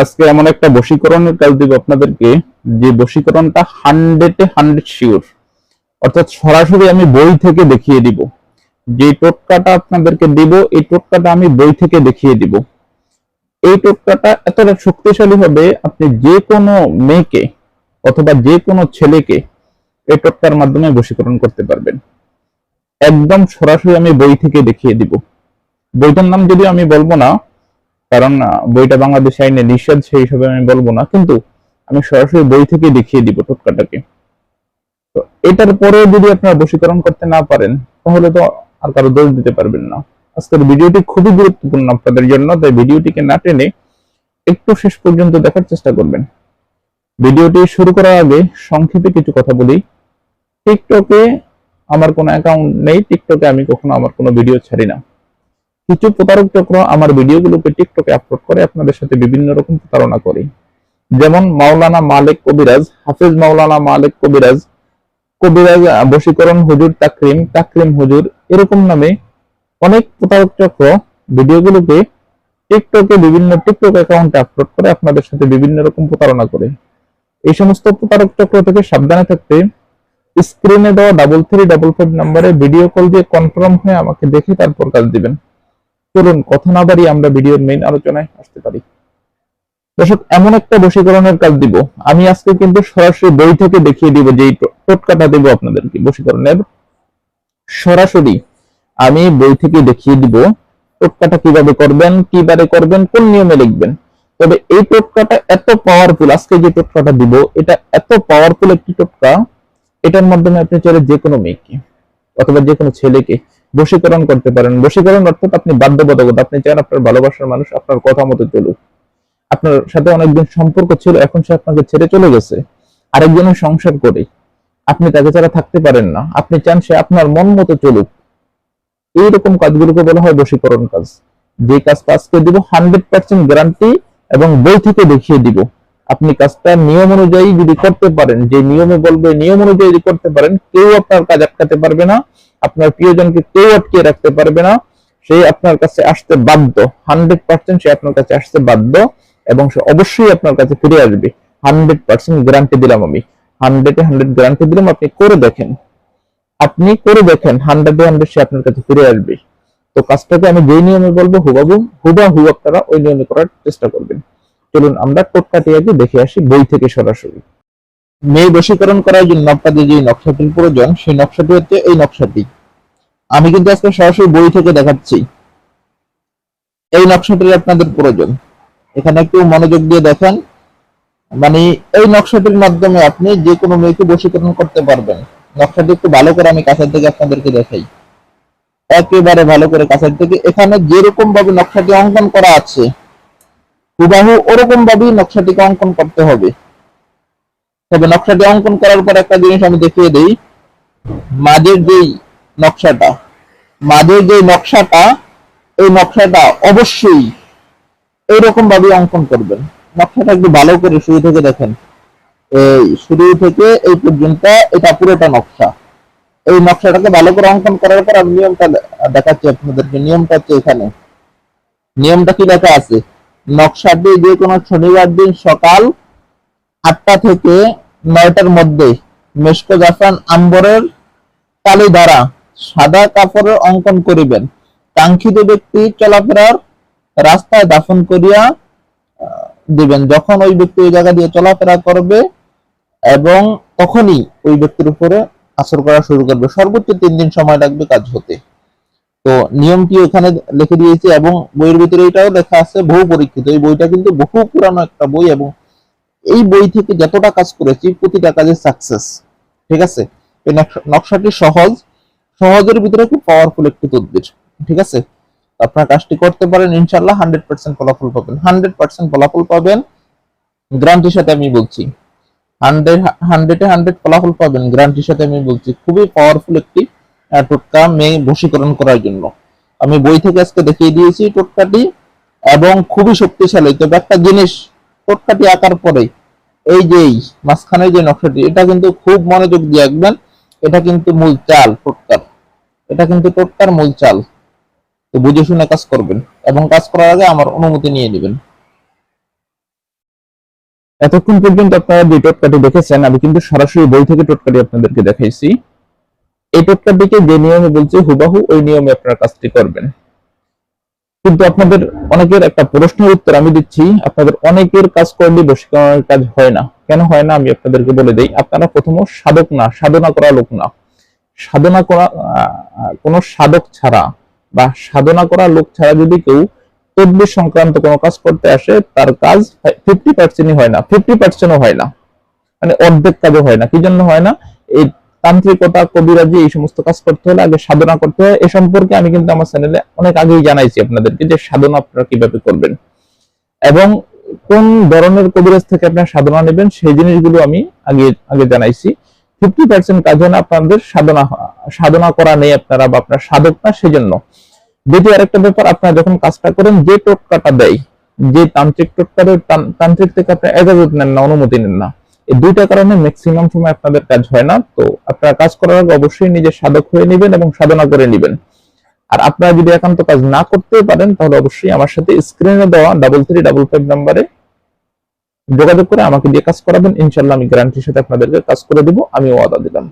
আজকে এমন একটা বশীকরণের কাজ দিব আপনাদেরকে, যে বশীকরণটা 100 শিওর, অর্থাৎ সরাসরি আমি বই থেকে দেখিয়ে দিব। যে টোটকাটা আপনাদেরকে দিব, এই টোটকাটা আমি বই থেকে দেখিয়ে দিব। এই টোটকাটা এতটা শক্তিশালী হবে, আপনি যে কোনো মেয়েকে অথবা যে কোনো ছেলেকে এই টোটকার মাধ্যমে বশীকরণ করতে পারবেন। একদম সরাসরি আমি বই থেকে দেখিয়ে দিব। বইটার নাম যদিও আমি বলবো না, কারণ বইটা বাংলাদেশ আইনে নিষেধ, সেই হিসাবে আমি বলবো না, কিন্তু আমি সরাসরি বই থেকে দেখিয়ে দিব টোটকাটাকে। তো এটার পরেও যদি আপনারা বশীকরণ করতে না পারেন, তাহলে তো আর কারো দোষ দিতে পারবেন না। আজকের ভিডিওটি খুবই গুরুত্বপূর্ণ আপনাদের জন্য, তাই ভিডিওটিকে না টেনে একটু শেষ পর্যন্ত দেখার চেষ্টা করবেন। ভিডিওটি শুরু করার আগে সংক্ষেপে কিছু কথা বলি। টিকটকে আমার কোনো অ্যাকাউন্ট নেই, টিকটকে আমি কখনো আমার কোনো ভিডিও ছাড়ি না। কিছু প্রতারক চক্র আমার ভিডিওগুলোকে টিকটকে আপলোড করে আপনাদের সাথে বিভিন্ন রকম প্রতারণা করে। যেমন মাওলানা মালেক কবিরাজ, হাফেজ মাওলানা মালেক কবিরাজ, কবিরাজ বশীকরণ হুজুর তাকরিম, তাকরিম হুজুর, এরকম নামে অনেক প্রতারক চক্র ভিডিওগুলোকে টিকটকে বিভিন্ন টিকটক অ্যাকাউন্টে আপলোড করে আপনাদের সাথে বিভিন্ন রকম প্রতারণা করে। এই সমস্ত প্রতারক চক্র থেকে সাবধানে থাকতে স্ক্রিনে দেওয়া 3355 নম্বরে ভিডিও কল দিয়ে কনফার্ম হয়ে আমাকে দেখে তারপর কাজ দিবেন। চলুন কথা না বাড়িয়ে আমরা ভিডিওর মেইন আলোচনায় আসতে পারি। দর্শক, এমন একটা বশীকরণের কাজ দিব, আমি আজকে কিন্তু সরাসরি বই থেকে দেখিয়ে দিব। যে টোটকাটা দেব আপনাদেরকে বশীকরণের, সরাসরি আমি বই থেকে দেখিয়ে দিব টোটকাটা কিভাবে করবেন, কিভাবে করবেন, কোন নিয়মে লিখবেন। তবে এই টোটকাটা এত পাওয়ারফুল, আজকে যে টোটকাটা দিব এটা এত পাওয়ারফুল একটি টোটকা, এটার মাধ্যমে আপনি চাইলে যে কোনো মেয়েকে অথবা যে কোনো ছেলেকে বশীকরণ করতে পারেন। বশীকরণ অর্থাৎ আপনি বাধ্যবাধকতা, আপনি চান আপনার ভালোবাসার মানুষ আপনার কথা মতো চলুক। আপনার সাথে অনেকদিন সম্পর্ক ছিল, এখন সে আপনাকে ছেড়ে চলে গেছে, আরেকজনের সংসার করে, আপনি তাকে ছাড়া থাকতে পারেন না, আপনি চান সে আপনার মন মতো চলুক। এইরকম কাজগুলোকে বলা হয় বশীকরণ কাজ। যে কাজটা আজকে দিব 100% গ্যারান্টি এবং বই থেকে দেখিয়ে দিব। আপনি কাজটা নিয়ম অনুযায়ী যদি করতে পারেন, যে নিয়মে বলবে নিয়ম অনুযায়ী যদি করতে পারেন, কেউ আপনার কাজ আটকাতে পারবে না, আপনার প্রিয়জনকে কেউ আটকিয়ে রাখতে পারবে না। সে আপনার কাছে আসতে বাধ্য, 100% সে আপনার কাছে আসতে বাধ্য, এবং সে অবশ্যই আপনার কাছে ফিরে আসবে। 100% গ্যারান্টি দিলাম আমি, 100 গ্যারান্টি দিলাম। আপনি করে দেখেন, আপনি করে দেখেন, 100 সে আপনার কাছে ফিরে আসবে। তো কাজটাকে আমি যেই নিয়মে বলবো হুবাহু আপনারা ওই নিয়মে করার চেষ্টা করবেন। চলুন আমরা টোটকাটি আগে দেখে আসি বই থেকে সরাসরি। মেয়ে বশীকরণ করার জন্য আপনাদের যে নকশাটির প্রয়োজন, সেই নকশাটি হচ্ছে এই নকশাটি। আমি কিন্তু আজকে সরাসরি বই থেকে দেখাচ্ছি। এই নকশাটির আপনাদের প্রয়োজন, এখানে একটু মনোযোগ দিয়ে দেখেন। মানে এই নকশাটির মাধ্যমে আপনি যে কোনো মেয়েকে বশীকরণ করতে পারবেন। নকশাটি একটু ভালো করে আমি কাছের থেকে আপনাদেরকে দেখাই, একেবারে ভালো করে কাছের থেকে। এখানে যেরকম ভাবে নকশাটি অঙ্কন করা আছে, হুবাহু ওরকম ভাবেই নকশাটিকে অঙ্কন করতে হবে। তবে নকশাটি অঙ্কন করার পর একটা জিনিস আমি দেখিয়ে দেই, মাঝের যেই নকশাটা, মাঝের যে নকশাটা, এই নকশাটা অবশ্যই এইরকম ভাবে অঙ্কন করবেন। নকশাটা একটু ভালো করে শুরু থেকে দেখেন, এই শুরু থেকে এই পর্যন্ত এটা পুরোটা নকশা। এই নকশাটাকে ভালো করে অঙ্কন করার পর আমি নিয়মটা দেখাচ্ছি আপনাদেরকে। নিয়মটা হচ্ছে এখানে, নিয়মটা কি লেখা আছে, নকশাটি যে কোনো শনিবার দিন সকাল 8টা থেকে 9টার মধ্যে মেশকো জাফরান আম্বরের কালি দ্বারা সাদা কাপড়ের অঙ্কন করিবেন। কাঙ্ক্ষিত ব্যক্তি চলাফেরার রাস্তায় দাফন করিয়া দিবেন। যখন ওই ব্যক্তি ওই জায়গা দিয়ে চলাফেরা করবে এবং তখনই ওই ব্যক্তির উপরে আসর করা শুরু করবে। সর্বোচ্চ 3 দিন সময় লাগবে কাজ হতে। তো নিয়মটি ওখানে লিখে দিয়েছি, এবং বইয়ের ভিতরে এটাও লেখা আছে, বহু পরীক্ষিত। এই বইটা কিন্তু বহু পুরানো একটা বই, এবং এই বই থেকে যতটা কাজ করেছি প্রতিটা কাজে সাকসেস। ঠিক আছে, এই নকশাটি সহজ, সহজের ভিতরে খুব পাওয়ারফুল একটি তদবির। ঠিক আছে, আপনার কাজটি করতে পারেন, ইনশাআল্লাহ 100% ফলাফল পাবেন। 100% ফলাফল পাবেন, গ্যারান্টির সাথে আমি বলছি। 100 ফলাফল পাবেন, গ্যারান্টির সাথে আমি বলছি। খুবই পাওয়ারফুল একটি টোটকা মেয়ে বশীকরণ করার জন্য। আমি বই থেকে আজকে দেখিয়ে দিয়েছি টোটকাটি, এবং খুবই শক্তিশালী। তবে একটা জিনিস, টোটকাটি আঁকার পরে এই যে মাঝখানে যে নকশাটি, এটা কিন্তু খুব মনোযোগ দিয়ে আঁকবেন। এটা কিন্তু মূল চাল টোটকার, এটা কিন্তু টোটকার মূল চাল। তো বুঝে শুনে কাজ করবেন, এবং কাজ করার আগে আমার অনুমতি নিয়ে নেবেন। এতক্ষণ পর্যন্ত আপনারা যে টোটকাটি দেখেছেন, আমি কিন্তু সরাসরি বই থেকে টোটকাটি আপনাদেরকে দেখাইছি। এই টোটকাটিকে যে নিয়মে বলছি হুবাহু ওই নিয়মে আপনারা কাজটি করবেন। কিন্তু আপনাদের অনেকের একটা প্রশ্নের উত্তর আমি দিচ্ছি, আপনাদের অনেকের কাজ করলে বশীকরণের কাজ হয় না। কেন হয় না আমি আপনাদেরকে বলে দেই। আপনারা প্রথমে সাধক না, সাধনা করা লোক না। সাধনা করা কোনো সাধক ছাড়া বা সাধনা করা লোক ছাড়া যদি কেউ তদ্বির সংক্রান্ত কোনো কাজ করতে আসে, তার কাজ 50% হয় না, 50%ও হয় না, মানে অর্ধেক কাজও হয় না। কি জন্য হয় না? এই তান্ত্রিকতা, কবিরাজি, এই সমস্ত কাজ করতে হলে আগে সাধনা করতে হয়। এ সম্পর্কে আমি কিন্তু আমার চ্যানেলে অনেক আগেই জানাইছি আপনাদেরকে যে সাধনা আপনারা কিভাবে করবেন এবং কোন ধরনের কবিরাজ থেকে আপনারা সাধনা নেবেন, সেই জিনিসগুলো আমি আগে আগে জানাইছি। 50% কাজ হয় না, আপনাদের সাধনা করা নেই আপনারা, বা আপনার সাধক না, সেজন্য। দ্বিতীয় আরেকটা ব্যাপার, আপনারা যখন কাজটা করেন, যে টোটকাটা দেয়, যে তান্ত্রিক টোটকা দেয়, তান্ত্রিক থেকে আপনারা এজাজত নেন না, অনুমতি নেন না। এই দুইটা কারণে ম্যাক্সিমাম সময় আপনাদের কাজ হয় না। তো আপনারা কাজ করার আগে অবশ্যই নিজে সাধক হয়ে নেবেন এবং সাধনা করে নেবেন। আর আপনারা যদি একান্ত কাজ না করতে পারেন, তাহলে অবশ্যই আমার সাথে স্ক্রিনে দেওয়া 3355 নাম্বারে যোগাযোগ করে আমাকে দিয়ে কাজ করাবেন। ইনশাল্লাহ আমি গ্যারান্টির সাথে আপনাদেরকে কাজ করে দিব, আমি ওয়াদা দিলাম।